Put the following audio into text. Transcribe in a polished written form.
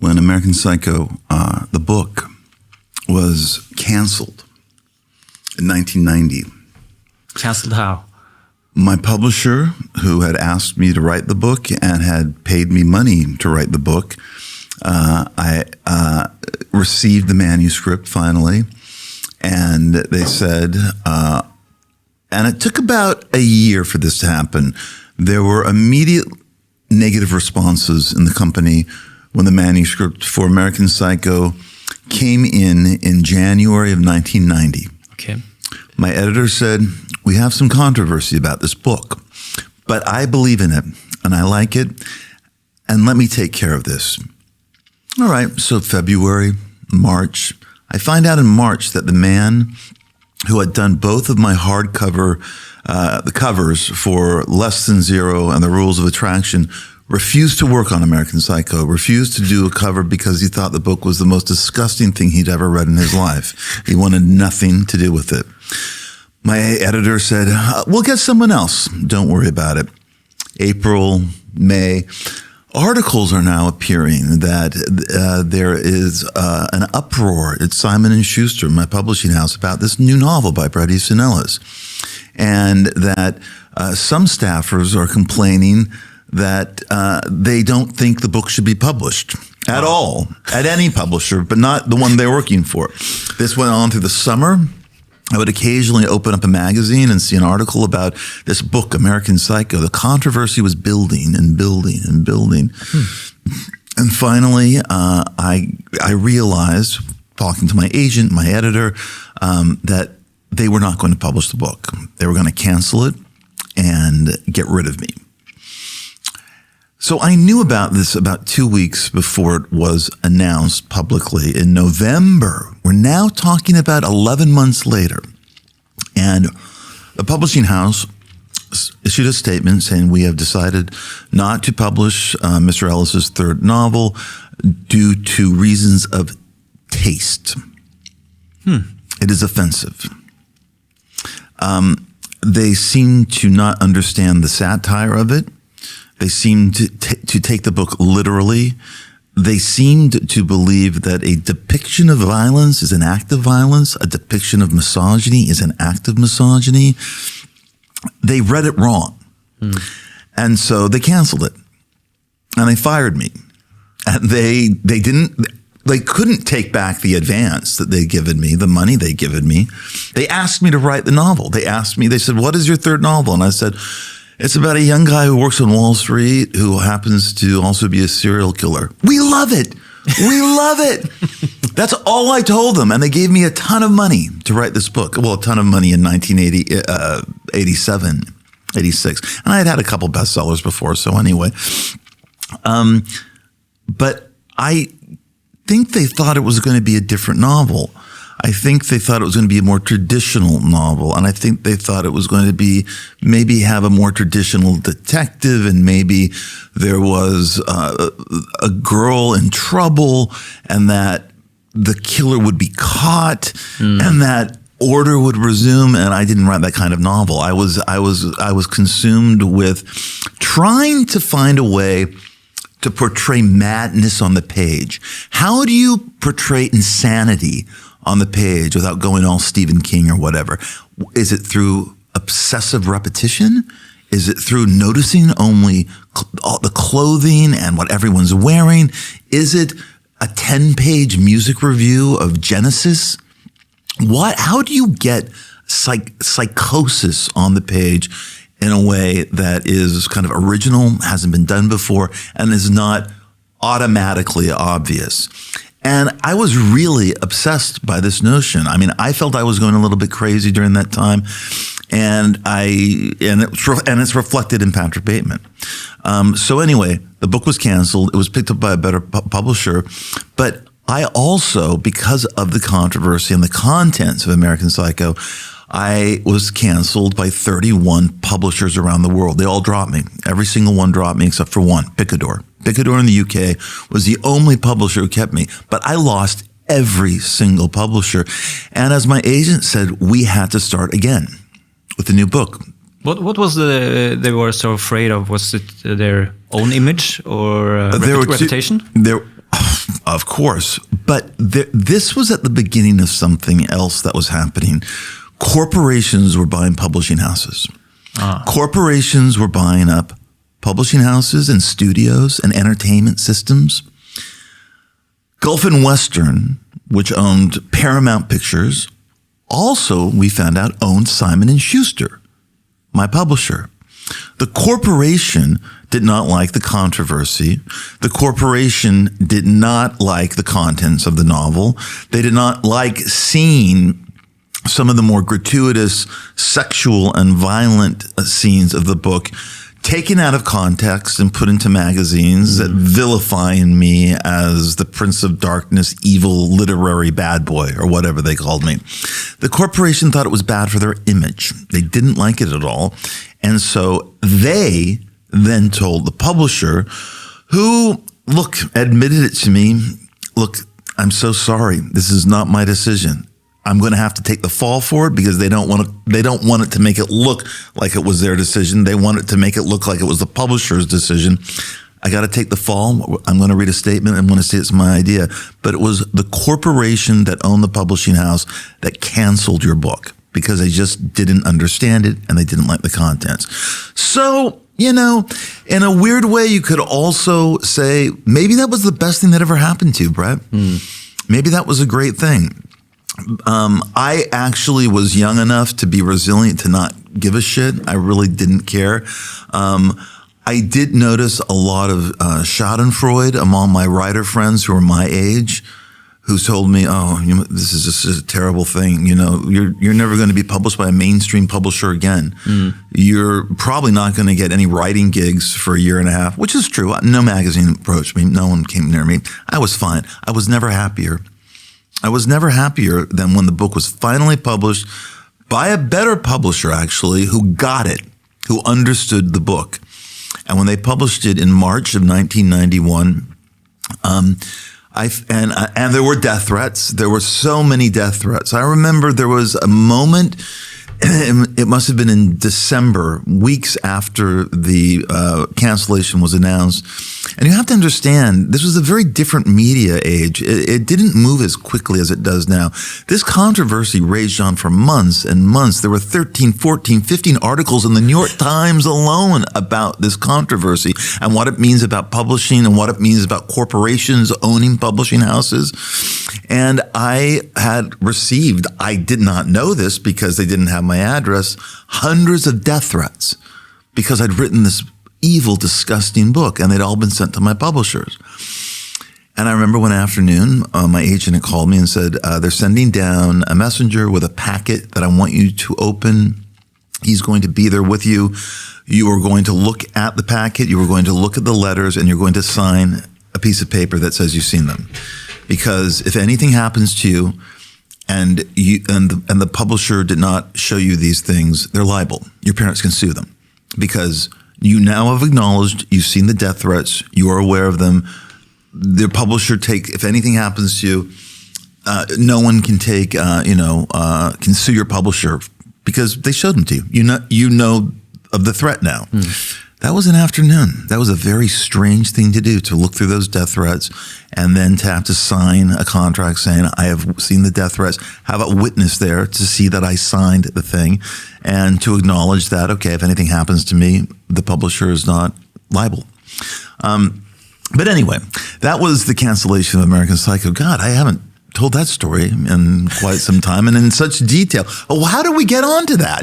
when American Psycho, the book, was canceled in 1990. Canceled how? My publisher, who had asked me to write the book and had paid me money to write the book, I received the manuscript finally, and they said, and it took about a year for this to happen. There were immediate negative responses in the company when the manuscript for American Psycho came in January of 1990. Okay. My editor said, we have some controversy about this book, but I believe in it and I like it, and let me take care of this. All right, so February, March. I find out in March that the man who had done both of my hardcover, the covers for Less Than Zero and The Rules of Attraction, refused to work on American Psycho, refused to do a cover because he thought the book was the most disgusting thing he'd ever read in his life. He wanted nothing to do with it. My editor said, we'll get someone else. Don't worry about it. April, May, articles are now appearing that there is an uproar at Simon & Schuster, my publishing house, about this new novel by Bret Easton Ellis. And that some staffers are complaining that they don't think the book should be published at all, at any publisher, but not the one they're working for. This went on through the summer. I would occasionally open up a magazine and see an article about this book, American Psycho. The controversy was building and building and building. And finally, I realized, talking to my agent, my editor, that they were not going to publish the book. They were going to cancel it and get rid of me. So I knew about this about 2 weeks before it was announced publicly in November. We're now talking about 11 months later. And the publishing house issued a statement saying, we have decided not to publish Mr. Ellis's third novel due to reasons of taste. It is offensive. They seem to not understand the satire of it. They seemed to take the book literally. They seemed to believe that a depiction of violence is an act of violence. A depiction of misogyny is an act of misogyny. They read it wrong. And so they canceled it. And they fired me. And they couldn't take back the advance that they'd given me, the money they'd given me. They asked me to write the novel. They said, what is your third novel? And I said, it's about a young guy who works on Wall Street who happens to also be a serial killer. We love it. We love it. That's all I told them. And they gave me a ton of money to write this book. Well, a ton of money in 1987, 86. And I had a couple bestsellers before. So anyway, but I think they thought it was going to be a different novel. I think they thought it was going to be a more traditional novel. And I think they thought it was going to be maybe have a more traditional detective, and maybe there was a girl in trouble and that the killer would be caught and that order would resume. And I didn't write that kind of novel. I was consumed with trying to find a way to portray madness on the page. How do you portray insanity on the page without going all Stephen King or whatever? Is it through obsessive repetition? Is it through noticing only the clothing and what everyone's wearing? Is it a 10-page music review of Genesis? How do you get psychosis on the page in a way that is kind of original, hasn't been done before, and is not automatically obvious? And I was really obsessed by this notion. I mean, I felt I was going a little bit crazy during that time, and it's reflected in Patrick Bateman. So anyway, the book was canceled. It was picked up by a better publisher, but I also, because of the controversy and the contents of American Psycho, I was canceled by 31 publishers around the world. They all dropped me. Every single one dropped me except for one, Picador. Picador in the UK was the only publisher who kept me, but I lost every single publisher. And as my agent said, we had to start again with a new book. What was they were so afraid of? Was it their own image or reputation? Of course. But this was at the beginning of something else that was happening. Corporations were buying publishing houses. Corporations were buying up publishing houses and studios and entertainment systems. Gulf and Western, which owned Paramount Pictures, also, we found out, owned Simon & Schuster, my publisher. The corporation did not like the controversy. The corporation did not like the contents of the novel. They did not like seeing some of the more gratuitous sexual and violent scenes of the book taken out of context and put into magazines that vilifying me as the Prince of Darkness, evil literary bad boy, or whatever they called me. The corporation thought it was bad for their image. They didn't like it at all. And so they then told the publisher, who, look, admitted it to me, look, I'm so sorry. This is not my decision. I'm going to have to take the fall for it because they don't want it to make it look like it was their decision. They want it to make it look like it was the publisher's decision. I got to take the fall. I'm going to read a statement. I'm going to say it's my idea. But it was the corporation that owned the publishing house that canceled your book because they just didn't understand it and they didn't like the contents. So, you know, in a weird way, you could also say maybe that was the best thing that ever happened to you, Bret. Maybe that was a great thing. I actually was young enough to be resilient to not give a shit. I really didn't care. I did notice a lot of schadenfreude among my writer friends who are my age, who told me, "Oh, this is just a terrible thing. You know, you're never going to be published by a mainstream publisher again. You're probably not going to get any writing gigs for a year and a half," which is true. No magazine approached me. No one came near me. I was fine. I was never happier. I was never happier than when the book was finally published by a better publisher, actually, who got it, who understood the book. And when they published it in March of 1991, and there were death threats. There were so many death threats. I remember there was a moment, it must have been in December, weeks after the cancellation was announced. And you have to understand, this was a very different media age. It didn't move as quickly as it does now. This controversy raged on for months and months. There were 13, 14, 15 articles in the New York Times alone about this controversy and what it means about publishing and what it means about corporations owning publishing houses. And I had received, I did not know this because they didn't have my address, hundreds of death threats because I'd written this evil, disgusting book, and they'd all been sent to my publishers. And I remember one afternoon, my agent had called me and said, they're sending down a messenger with a packet that I want you to open. He's going to be there with you. You are going to look at the packet. You are going to look at the letters, and you're going to sign a piece of paper that says you've seen them. Because if anything happens to you, and the publisher did not show you these things, they're liable. Your parents can sue them because you now have acknowledged you've seen the death threats. You are aware of them. The publisher if anything happens to you, no one can can sue your publisher because they showed them to you. You know of the threat now. That was an afternoon. That was a very strange thing to do, to look through those death threats and then to have to sign a contract saying, I have seen the death threats, have a witness there to see that I signed the thing and to acknowledge that, okay, if anything happens to me, the publisher is not liable. But anyway, that was the cancellation of American Psycho. God, I haven't told that story in quite some time and in such detail. Oh, how did we get onto that?